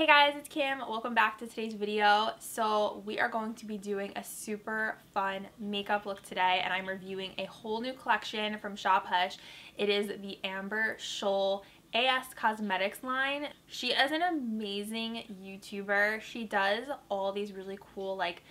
Hey guys, it's Kim. Welcome back to today's video. So we are going to be doing a super fun makeup look today, and I'm reviewing a whole new collection from Shop Hush. It is the Amber Scholl AS Cosmetics line. She is an amazing YouTuber. She does all these really cool like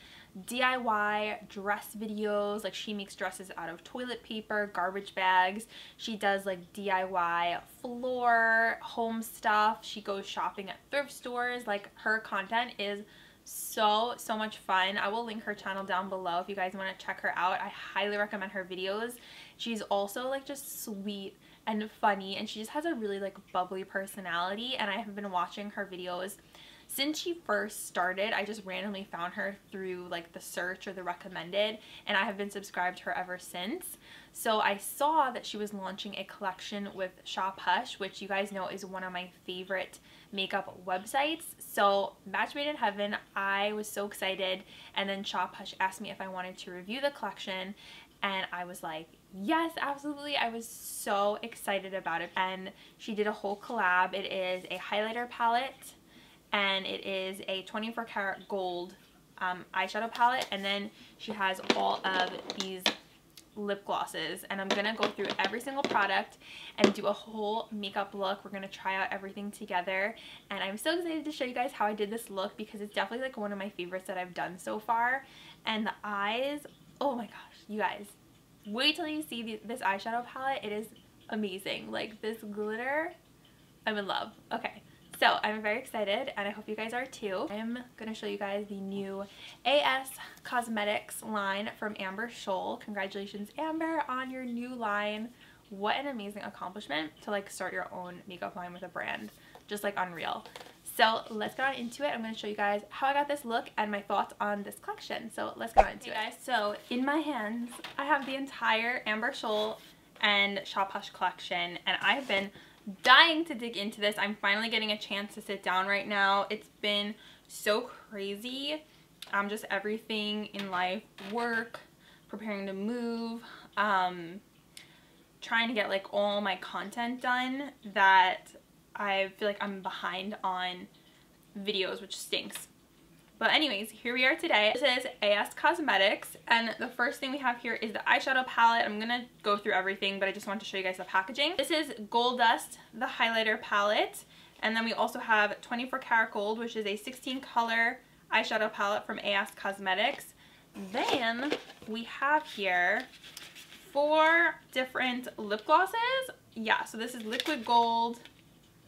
DIY dress videos. Like, she makes dresses out of toilet paper, garbage bags. She does like DIY floor home stuff. She goes shopping at thrift stores. Like, her content is so much fun. I will link her channel down below if you guys want to check her out. I highly recommend her videos. She's also like just sweet and funny, and she just has a really like bubbly personality, and I have been watching her videos since she first started. I just randomly found her through like the search or the recommended, and I have been subscribed to her ever since. So I saw that she was launching a collection with Shop Hush, which you guys know is one of my favorite makeup websites. So match made in heaven. I was so excited, and then Shop Hush asked me if I wanted to review the collection, and I was like, yes, absolutely. I was so excited about it. And she did a whole collab. It is a highlighter palette, and it is a 24 karat gold eyeshadow palette, and then she has all of these lip glosses, and I'm gonna go through every single product and do a whole makeup look. We're gonna try out everything together, and I'm so excited to show you guys how I did this look because it's definitely like one of my favorites that I've done so far. And the eyes, oh my gosh, you guys, wait till you see this eyeshadow palette. It is amazing. Like, this glitter, I'm in love. Okay, so I'm very excited, and I hope you guys are too. I'm gonna show you guys the new AS Cosmetics line from Amber Scholl. Congratulations, Amber, on your new line. What an amazing accomplishment to like start your own makeup line with a brand. Just like unreal. So let's get on into it. I'm going to show you guys how I got this look and my thoughts on this collection. So let's get on into it. Guys, so in my hands I have the entire Amber Scholl and Shop Hush collection, and I've been dying to dig into this. I'm finally getting a chance to sit down right now. It's been so crazy. Just everything in life, work, preparing to move, trying to get like all my content done, that I feel like I'm behind on videos, which stinks. But anyways, here we are today. This is AS Cosmetics, and the first thing we have here is the eyeshadow palette. I'm gonna go through everything, but I just want to show you guys the packaging. This is Gold Dust, the highlighter palette, and then we also have 24 karat gold, which is a 16 color eyeshadow palette from AS Cosmetics. Then we have here 4 different lip glosses. Yeah, so this is liquid gold.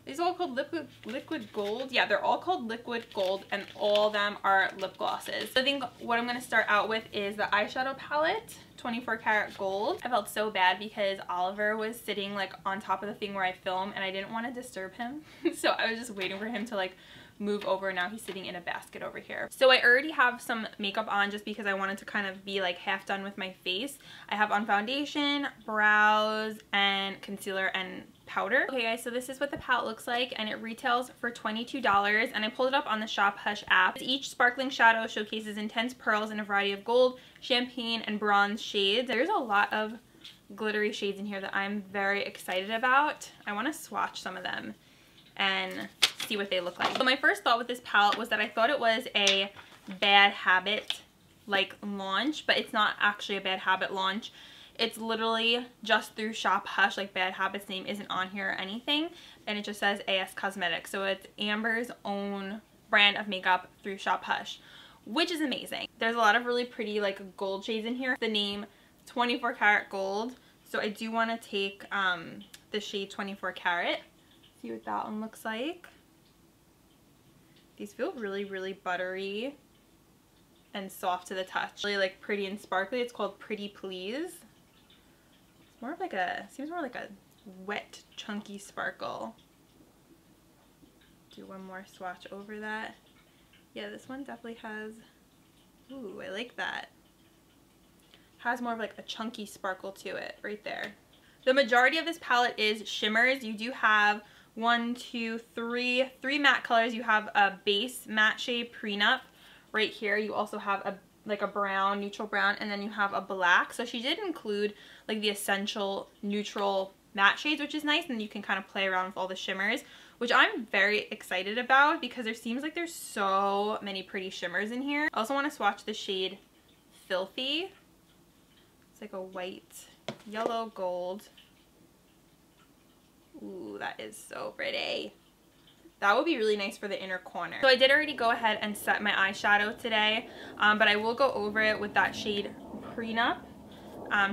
These are all called liquid gold. Yeah, they're all called liquid gold, and all of them are lip glosses. So I think what I'm going to start out with is the eyeshadow palette, 24 karat gold. I felt so bad because Oliver was sitting like on top of the thing where I film, and I didn't want to disturb him. So I was just waiting for him to like move over. Now he's sitting in a basket over here. So I already have some makeup on just because I wanted to kind of be like half done with my face. I have on foundation, brows, and concealer and powder. Okay guys, so this is what the palette looks like, and it retails for $22, and I pulled it up on the Shop Hush app. Each sparkling shadow showcases intense pearls in a variety of gold, champagne, and bronze shades. There's a lot of glittery shades in here that I'm very excited about. I want to swatch some of them and see what they look like. So my first thought with this palette was that I thought it was a Bad Habit like launch, but it's not actually a Bad Habit launch. It's literally just through Shop Hush. Like, Bad Habit's name isn't on here or anything, and it just says AS Cosmetics. So it's Amber's own brand of makeup through Shop Hush, which is amazing. There's a lot of really pretty like gold shades in here. The name 24 karat gold. So I do want to take the shade 24 karat. See what that one looks like. These feel really buttery and soft to the touch. Really like pretty and sparkly. It's called Pretty Please. It's more of like a, seems more like a wet chunky sparkle. Do one more swatch over that. Yeah, this one definitely has, ooh, I like that. Has more of like a chunky sparkle to it right there. The majority of this palette is shimmers. You do have three matte colors. You have a base matte shade Prenup right here. You also have a like a brown, neutral brown, and then you have a black. So she did include like the essential neutral matte shades, which is nice, and you can kind of play around with all the shimmers. which I'm very excited about because there seems like there's so many pretty shimmers in here. I also want to swatch the shade Filthy. It's like a white, yellow, gold. Ooh, that is so pretty. That would be really nice for the inner corner. So I did already go ahead and set my eyeshadow today, but I will go over it with that shade Prenup,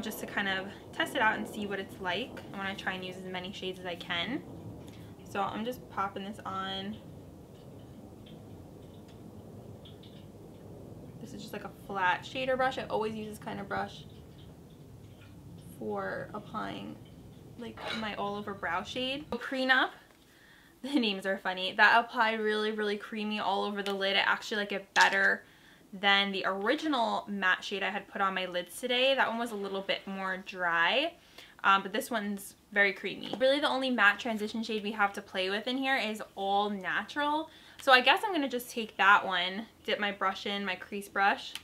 just to kind of test it out and see what it's like. I want to try and use as many shades as I can. So I'm just popping this on. This is just like a flat shader brush. I always use this kind of brush for applying like my all over brow shade. So Prenup, the names are funny. That applied really creamy all over the lid. I actually like it better than the original matte shade I had put on my lids today. That one was a little bit more dry, but this one's very creamy. Really the only matte transition shade we have to play with in here is All Natural. So I guess I'm going to just take that one, dip my brush in, my crease brush.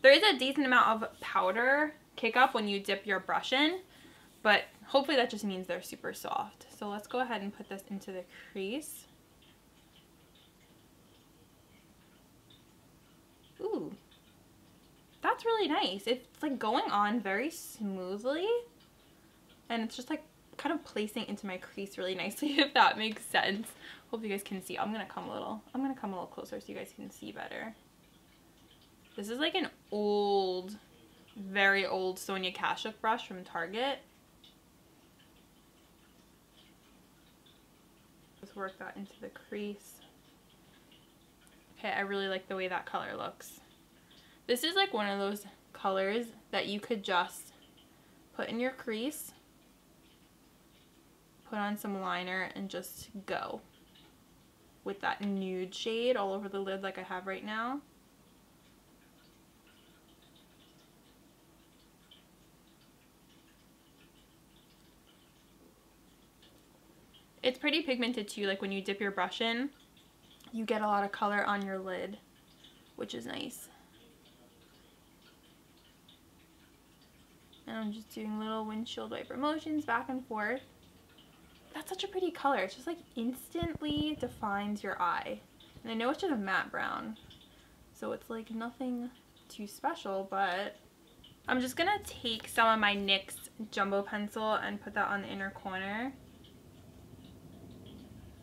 There is a decent amount of powder kick up when you dip your brush in, but hopefully that just means they're super soft. So let's go ahead and put this into the crease. Ooh, that's really nice. It's like going on very smoothly, and it's just like kind of placing into my crease really nicely, if that makes sense. Hope you guys can see. I'm gonna come a little closer so you guys can see better. This is like an old, very old Sonia Kashuk brush from Target. Just work that into the crease. Okay, I really like the way that color looks. This is like one of those colors that you could just put in your crease, put on some liner, and just go with that nude shade all over the lid like I have right now. It's pretty pigmented too, like when you dip your brush in, you get a lot of color on your lid, which is nice. And I'm just doing little windshield wiper motions back and forth. That's such a pretty color. It's just like instantly defines your eye. And I know it's just a matte brown, so it's like nothing too special, but I'm just gonna take some of my NYX jumbo pencil and put that on the inner corner,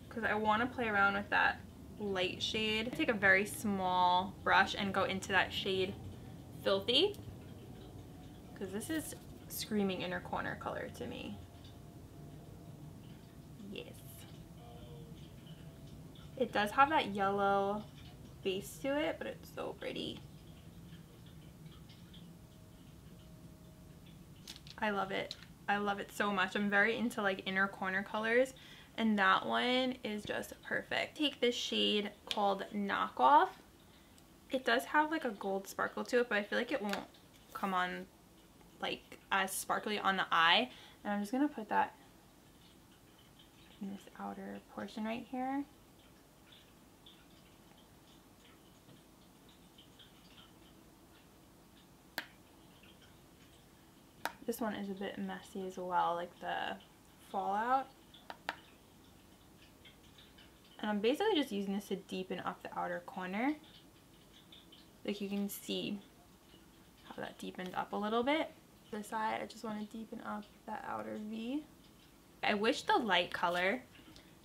because I want to play around with that light shade. Take a very small brush and go into that shade Filthy, because this is screaming inner corner color to me. Yes. It does have that yellow base to it, but it's so pretty. I love it. I love it so much. I'm very into like inner corner colors, and that one is just perfect. Take this shade called Knockoff. It does have like a gold sparkle to it, but I feel like it won't come on like as sparkly on the eye. And I'm just gonna put that in this outer portion right here. This one is a bit messy as well, like the fallout. And I'm basically just using this to deepen up the outer corner. Like you can see how that deepens up a little bit. This side, I just want to deepen up that outer V. I wish the light color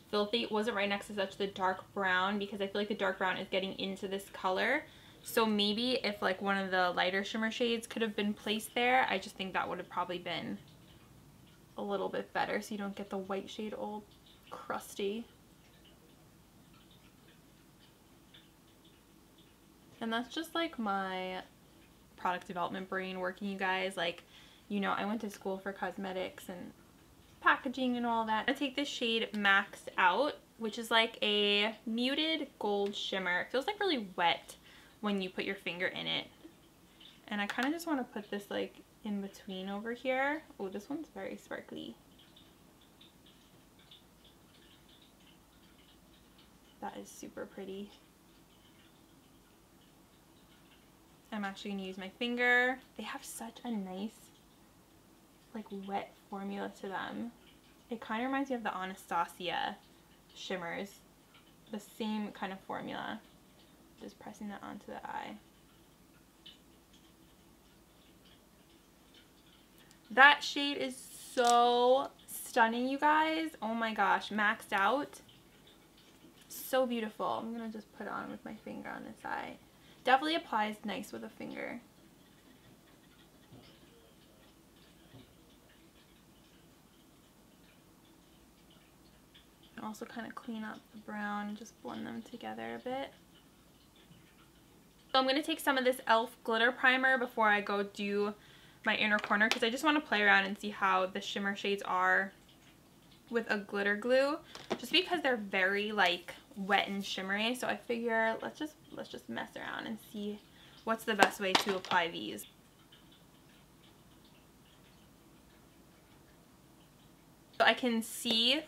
Filthy wasn't right next to such the dark brown, because I feel like the dark brown is getting into this color. So maybe if like one of the lighter shimmer shades could have been placed there, I just think that would have probably been a little bit better, so you don't get the white shade all crusty. And that's just like my product development brain working, you guys. Like, you know, I went to school for cosmetics and packaging and all that. I take this shade Maxed Out, which is like a muted gold shimmer. It feels like really wet when you put your finger in it. And I kind of just want to put this like in between over here. Oh, this one's very sparkly. That is super pretty. I'm actually going to use my finger. They have such a nice like wet formula to them. It kind of reminds me of the Anastasia shimmers. The same kind of formula. Just pressing that onto the eye. That shade is so stunning, you guys. Oh my gosh, maxed out. So beautiful. I'm gonna just put it on with my finger on this eye. Definitely applies nice with a finger. Also kind of clean up the brown and just blend them together a bit. So I'm going to take some of this e.l.f. glitter primer before I go do my inner corner, because I just want to play around and see how the shimmer shades are with a glitter glue, just because they're very like wet and shimmery. So I figure let's just mess around and see what's the best way to apply these. So I can see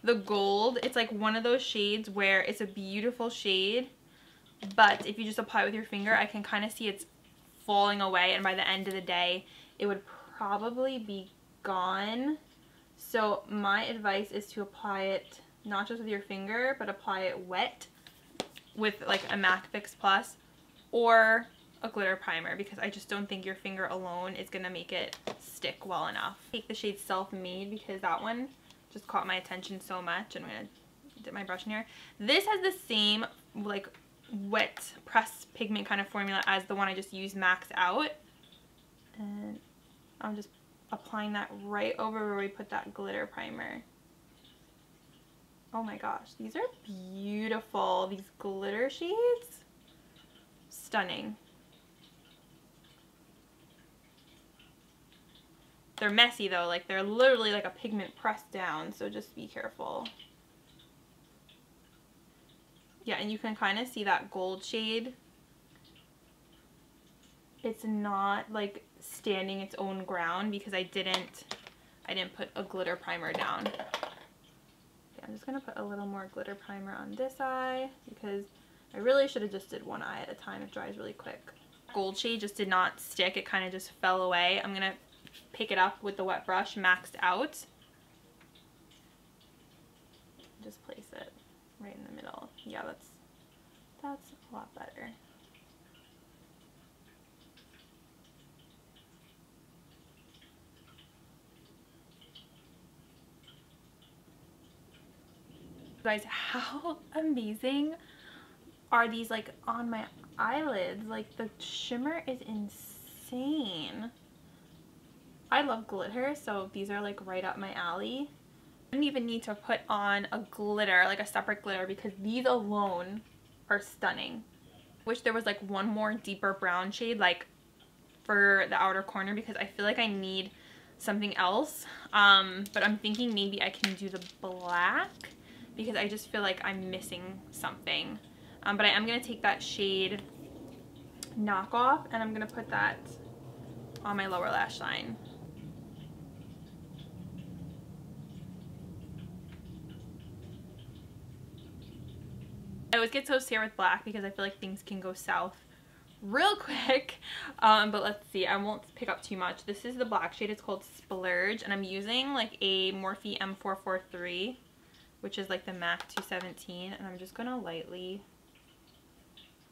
the gold. It's like one of those shades where it's a beautiful shade, but if you just apply it with your finger, I can kind of see it's falling away, and by the end of the day it would probably be gone. So my advice is to apply it not just with your finger, but apply it wet with like a MAC Fix Plus or a glitter primer, because I just don't think your finger alone is gonna make it stick well enough. Take the shade Self Made because that one just caught my attention so much, and I'm gonna dip my brush in here. This has the same like wet pressed pigment kind of formula as the one I just used, Max Out, and I'm just applying that right over where we put that glitter primer. Oh my gosh, these are beautiful. These glitter shades, stunning. They're messy though, like they're literally like a pigment pressed down, so just be careful. Yeah, and you can kind of see that gold shade. It's not like standing its own ground because I didn't put a glitter primer down. Okay, I'm just gonna put a little more glitter primer on this eye because I really should have just did one eye at a time. It dries really quick. Gold shade just did not stick. It kind of just fell away. I'm gonna pick it up with the wet brush, Maxed Out. Just place it right in the middle. Yeah, that's a lot better. Guys, how amazing are these like on my eyelids? Like the shimmer is insane. I love glitter, so these are like right up my alley. I didn't even need to put on a glitter, like a separate glitter, because these alone are stunning. Wish there was like one more deeper brown shade like for the outer corner, because I feel like I need something else. But I'm thinking maybe I can do the black, because I just feel like I'm missing something. But I am going to take that shade Knockoff and I'm going to put that on my lower lash line. I always get so scared with black because I feel like things can go south real quick. But let's see, I won't pick up too much. This is the black shade. It's called Splurge, and I'm using like a Morphe M443, which is like the MAC 217, and I'm just gonna lightly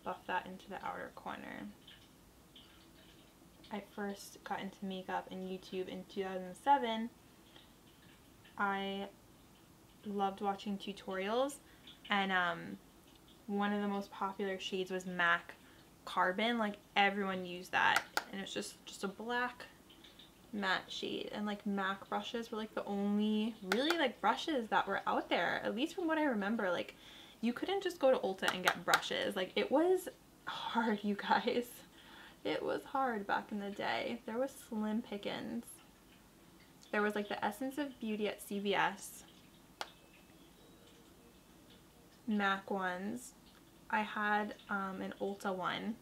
buff that into the outer corner. I first got into makeup and YouTube in 2007. I loved watching tutorials, and one of the most popular shades was MAC Carbon. Like everyone used that, and it's just a black matte shade, and like MAC brushes were like the only really like brushes that were out there, at least from what I remember. Like you couldn't just go to Ulta and get brushes. Like it was hard, you guys. It was hard back in the day. There was slim pickings. There was like the Essence of Beauty at CVS, MAC ones. I had an Ulta one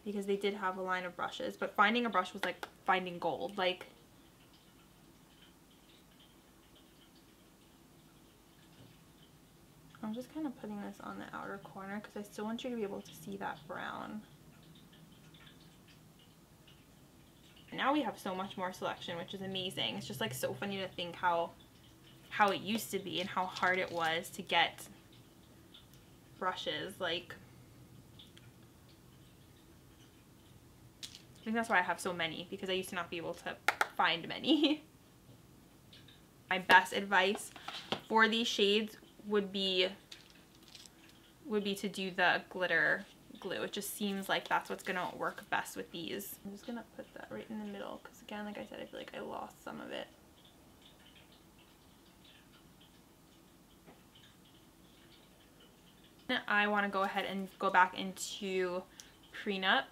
because they did have a line of brushes, but finding a brush was like finding gold. Like I'm just kind of putting this on the outer corner because I still want you to be able to see that brown. Now we have so much more selection, which is amazing. It's just like so funny to think how how it used to be and how hard it was to get brushes. Like, I think that's why I have so many, because I used to not be able to find many. My best advice for these shades would be to do the glitter glue. It just seems like that's what's gonna work best with these. I'm just gonna put that right in the middle because, again, like I said, I feel like I lost some of it. I want to go ahead and go back into Prenup,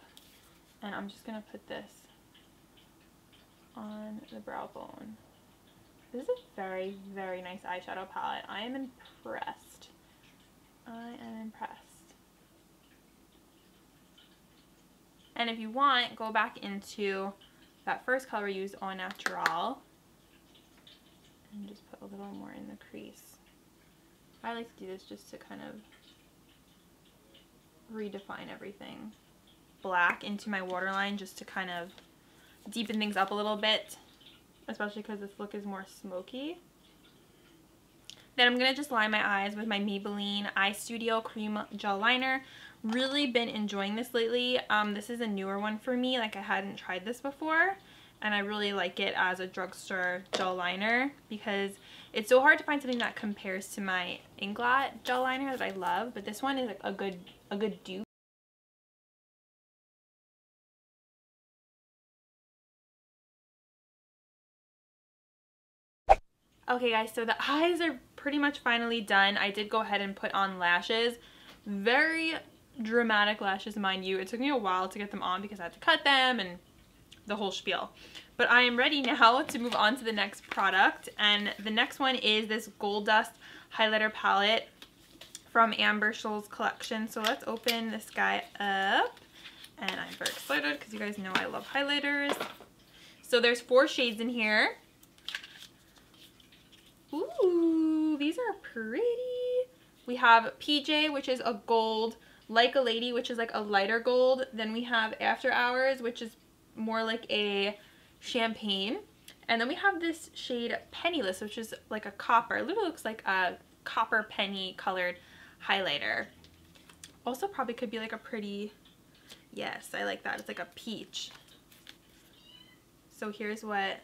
and I'm just gonna put this on the brow bone. This is a very, very nice eyeshadow palette. I am impressed. I am impressed. And if you want, go back into that first color we used, Au Natural, and just put a little more in the crease. I like to do this just to kind of redefine everything. Black into my waterline just to kind of deepen things up a little bit, especially because this look is more smoky. Then I'm going to just line my eyes with my Maybelline Eye Studio Cream Gel Liner. Really been enjoying this lately. This is a newer one for me. Like, I hadn't tried this before, and I really like it as a drugstore gel liner because it's so hard to find something that compares to my Inglot gel liner that I love. But this one is like a good dupe. Okay guys, so the eyes are pretty much finally done. I did go ahead and put on lashes. Very dramatic lashes, mind you. It took me a while to get them on because I had to cut them and the whole spiel. But I am ready now to move on to the next product. And the next one is this Gold Dust Highlighter Palette from Amber Scholl's collection. So let's open this guy up. And I'm very excited because you guys know I love highlighters. So there's 4 shades in here. Ooh, these are pretty. We have PJ, which is a gold, Like a Lady, which is like a lighter gold. Then we have After Hours, which is more like a champagne. And then we have this shade Penniless, which is like a copper. It literally looks like a copper penny colored highlighter. Also probably could be like a pretty, yes, I like that. It's like a peach. So here's what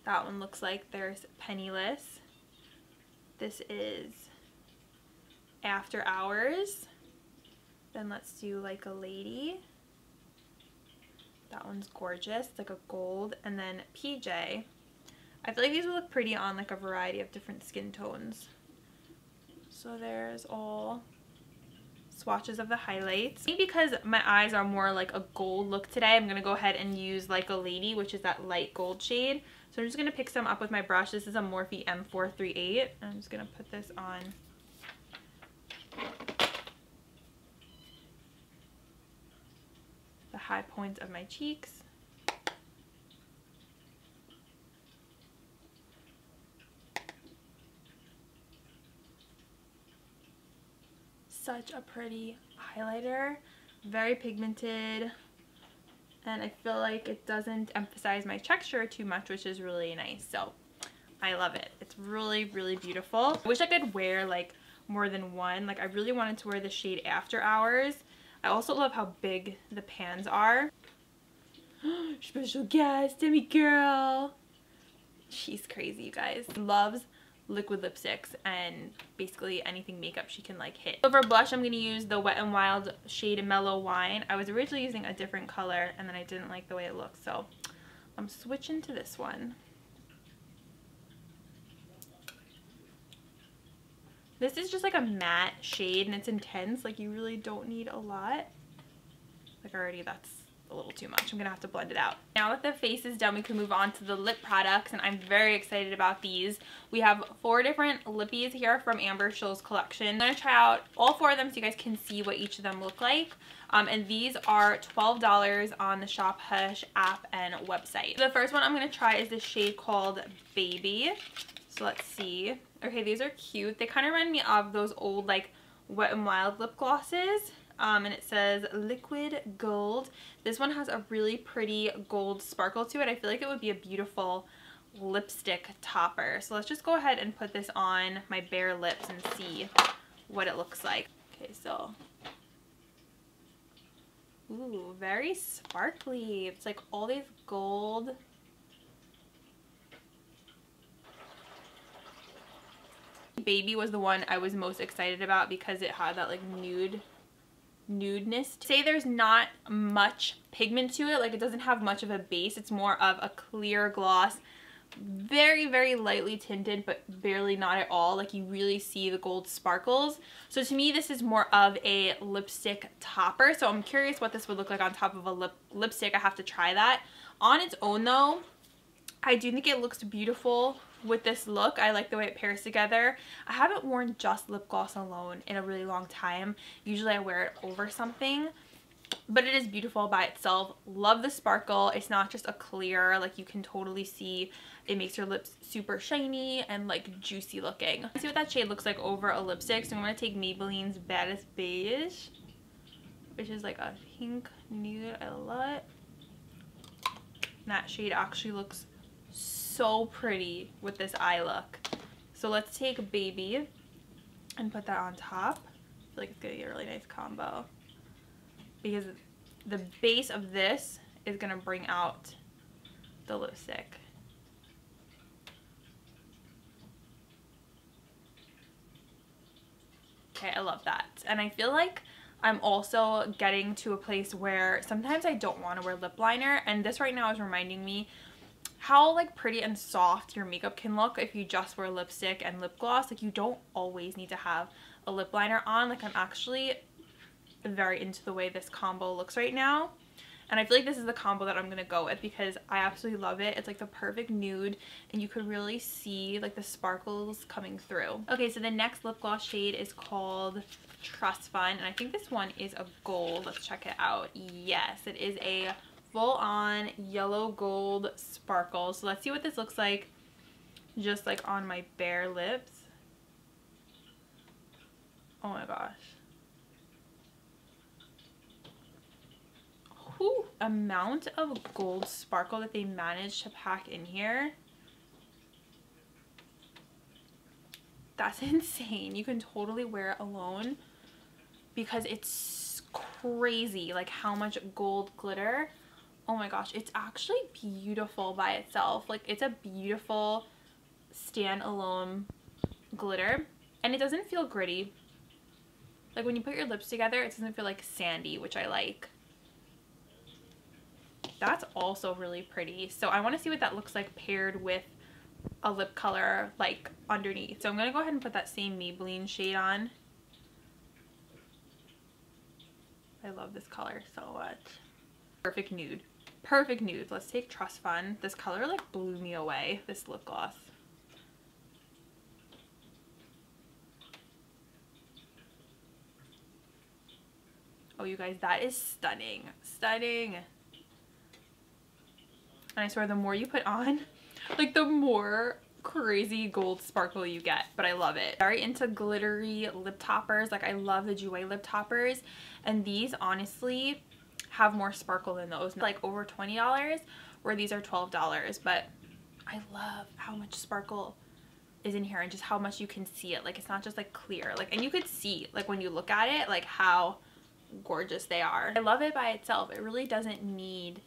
that one looks like. There's Penniless. This is After Hours. Then let's do Like a Lady. That one's gorgeous. It's like a gold. And then PJ. I feel like these would look pretty on like a variety of different skin tones. So there's all swatches of the highlights. Maybe because my eyes are more like a gold look today, I'm going to go ahead and use Like a Lady, which is that light gold shade. So I'm just going to pick some up with my brush. This is a Morphe M438. I'm just going to put this on the high points of my cheeks. Such a pretty highlighter. Very pigmented. And I feel like it doesn't emphasize my texture too much, which is really nice. So I love it. It's really, really beautiful. I wish I could wear like more than one. Like, I really wanted to wear the shade After Hours. I also love how big the pans are. Special guest, Demi girl. She's crazy, you guys. Loves liquid lipsticks and basically anything makeup she can like hit. So for blush, I'm going to use the Wet n Wild shade Mellow Wine. I was originally using a different color and then I didn't like the way it looked, so I'm switching to this one. This is just like a matte shade and it's intense. Like, you really don't need a lot. Like, already that's a little too much. I'm gonna have to blend it out. Now that the face is done, we can move on to the lip products, and I'm very excited about these. We have 4 different lippies here from Amber Scholl's collection. I'm gonna try out all 4 of them so you guys can see what each of them look like. And these are $12 on the Shop Hush app and website. The first one I'm gonna try is this shade called Baby. So let's see. Okay, these are cute. They kind of remind me of those old like Wet n Wild lip glosses. And it says Liquid Gold. This one has a really pretty gold sparkle to it. I feel like it would be a beautiful lipstick topper. So let's just go ahead and put this on my bare lips and see what it looks like. Okay, so, ooh, very sparkly. It's like all these gold. Baby was the one I was most excited about because it had that like nudeness. Say there's not much pigment to it, like it doesn't have much of a base. It's more of a clear gloss, very, very lightly tinted, but barely not at all. Like you really see the gold sparkles. So to me, this is more of a lipstick topper. So I'm curious what this would look like on top of a lipstick. I have to try that. On its own though, I do think it looks beautiful with this look. I like the way it pairs together. I haven't worn just lip gloss alone in a really long time. Usually I wear it over something, but it is beautiful by itself. Love the sparkle. It's not just a clear, like you can totally see it makes your lips super shiny and like juicy looking. Let's see what that shade looks like over a lipstick. So I'm going to take Maybelline's Baddest Beige, which is like a pink nude. I love it. And that shade actually looks so pretty with this eye look. So let's take Baby and put that on top. I feel like it's going to get a really nice combo because the base of this is going to bring out the lipstick. Okay, I love that. And I feel like I'm also getting to a place where sometimes I don't want to wear lip liner, and this right now is reminding me how like pretty and soft your makeup can look if you just wear lipstick and lip gloss. Like you don't always need to have a lip liner on. Like I'm actually very into the way this combo looks right now, and I feel like this is the combo that I'm gonna go with because I absolutely love it. It's like the perfect nude and you could really see like the sparkles coming through. Okay, so the next lip gloss shade is called Trust Fund, and I think this one is a gold. Let's check it out. Yes, it is a full-on yellow gold sparkle. So let's see what this looks like just like on my bare lips. Oh my gosh. Whew, amount of gold sparkle that they managed to pack in here. That's insane. You can totally wear it alone because it's crazy like how much gold glitter. Oh my gosh, it's actually beautiful by itself. Like it's a beautiful stand-alone glitter, and it doesn't feel gritty. Like when you put your lips together, it doesn't feel like sandy, which I like. That's also really pretty. So I want to see what that looks like paired with a lip color like underneath. So I'm going to go ahead and put that same Maybelline shade on. I love this color so much. Perfect nude. Perfect nude. Let's take Trust Fund. This color like blew me away, this lip gloss. Oh, you guys, that is stunning. Stunning. And I swear the more you put on, like the more crazy gold sparkle you get, but I love it. Very into glittery lip toppers. Like I love the Jouer lip toppers, and these honestly have more sparkle than those. Like over $20, where these are $12, but I love how much sparkle is in here and just how much you can see it. Like it's not just like clear, like, and you could see like when you look at it like how gorgeous they are. I love it by itself. It really doesn't need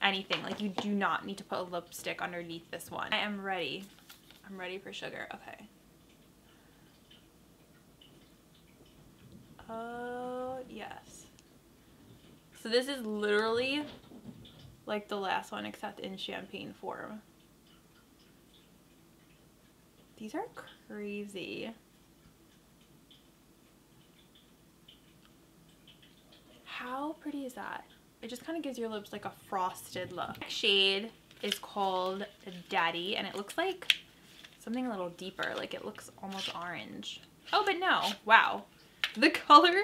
anything. Like you do not need to put a lipstick underneath this one. I am ready. I'm ready for sugar. Okay. Oh yes. So this is literally like the last one except in champagne form. These are crazy. How pretty is that? It just kind of gives your lips like a frosted look. Next shade is called Daddy, and it looks like something a little deeper. Like it looks almost orange. Oh, but no. Wow. The color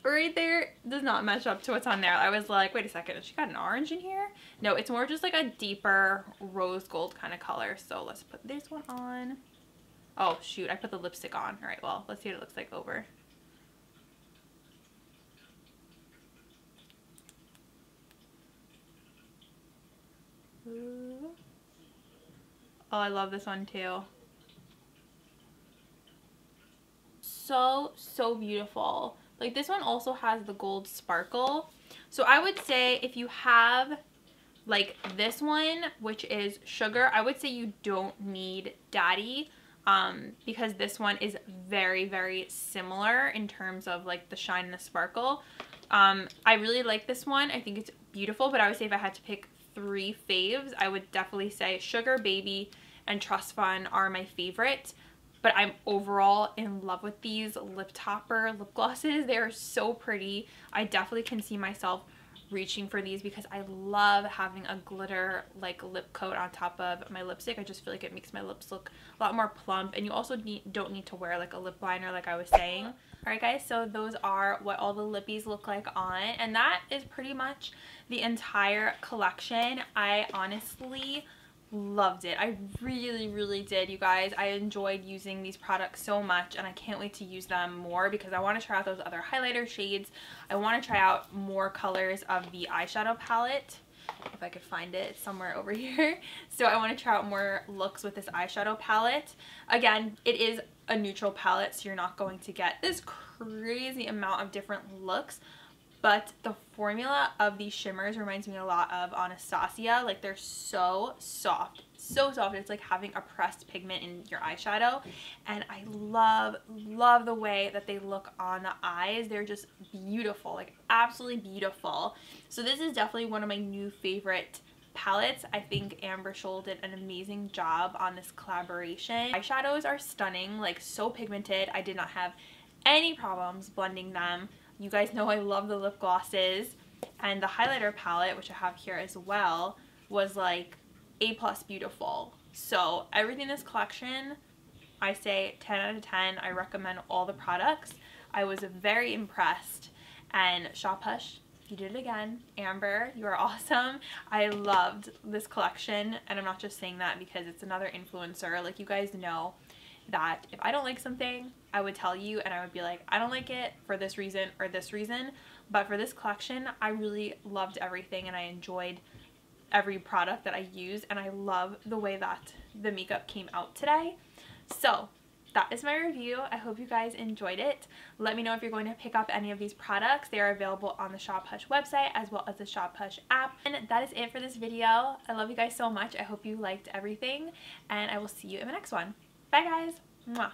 right there does not match up to what's on there. I was like, wait a second, has she got an orange in here? No, it's more just like a deeper rose gold kind of color. So let's put this one on. Oh shoot, I put the lipstick on. All right, well, let's see what it looks like over. Ooh. Oh, I love this one too. So beautiful. Like, this one also has the gold sparkle. So I would say if you have like this one, which is Sugar, I would say you don't need Daddy, because this one is very similar in terms of like the shine and the sparkle. I really like this one. I think it's beautiful, but I would say if I had to pick 3 faves, I would definitely say Sugar, Baby, and Trust Fund are my favorite. But I'm overall in love with these lip topper lip glosses. They are so pretty. I definitely can see myself reaching for these because I love having a glitter like lip coat on top of my lipstick. I just feel like it makes my lips look a lot more plump, and you also don't need to wear like a lip liner like I was saying. Alright guys, so those are what all the lippies look like on, and that is pretty much the entire collection. I honestly loved it. I really did, you guys. I enjoyed using these products so much, and I can't wait to use them more because I want to try out those other highlighter shades. I want to try out more colors of the eyeshadow palette. If I could find it, it's somewhere over here. So I want to try out more looks with this eyeshadow palette. Again, it is a neutral palette, so you're not going to get this crazy amount of different looks. But the formula of these shimmers reminds me a lot of Anastasia. Like, they're so soft. So soft. It's like having a pressed pigment in your eyeshadow. And I love the way that they look on the eyes. They're just beautiful. Like, absolutely beautiful. So this is definitely one of my new favorite palettes. I think Amber Scholl did an amazing job on this collaboration. Eyeshadows are stunning. Like, so pigmented. I did not have any problems blending them. You guys know I love the lip glosses, and the highlighter palette, which I have here as well, was like A+ beautiful. So everything in this collection, I say 10 out of 10. I recommend all the products. I was very impressed, and Shop Hush, you did it again. Amber, you are awesome. I loved this collection, and I'm not just saying that because it's another influencer. Like, you guys know that if I don't like something, I would tell you, and I would be like, I don't like it for this reason or this reason. But for this collection, I really loved everything, and I enjoyed every product that I used, and I love the way that the makeup came out today. So that is my review. I hope you guys enjoyed it. Let me know if you're going to pick up any of these products. They are available on the Shop Hush website as well as the Shop Hush app. And that is it for this video. I love you guys so much. I hope you liked everything, and I will see you in the next one. Bye guys. Mwah.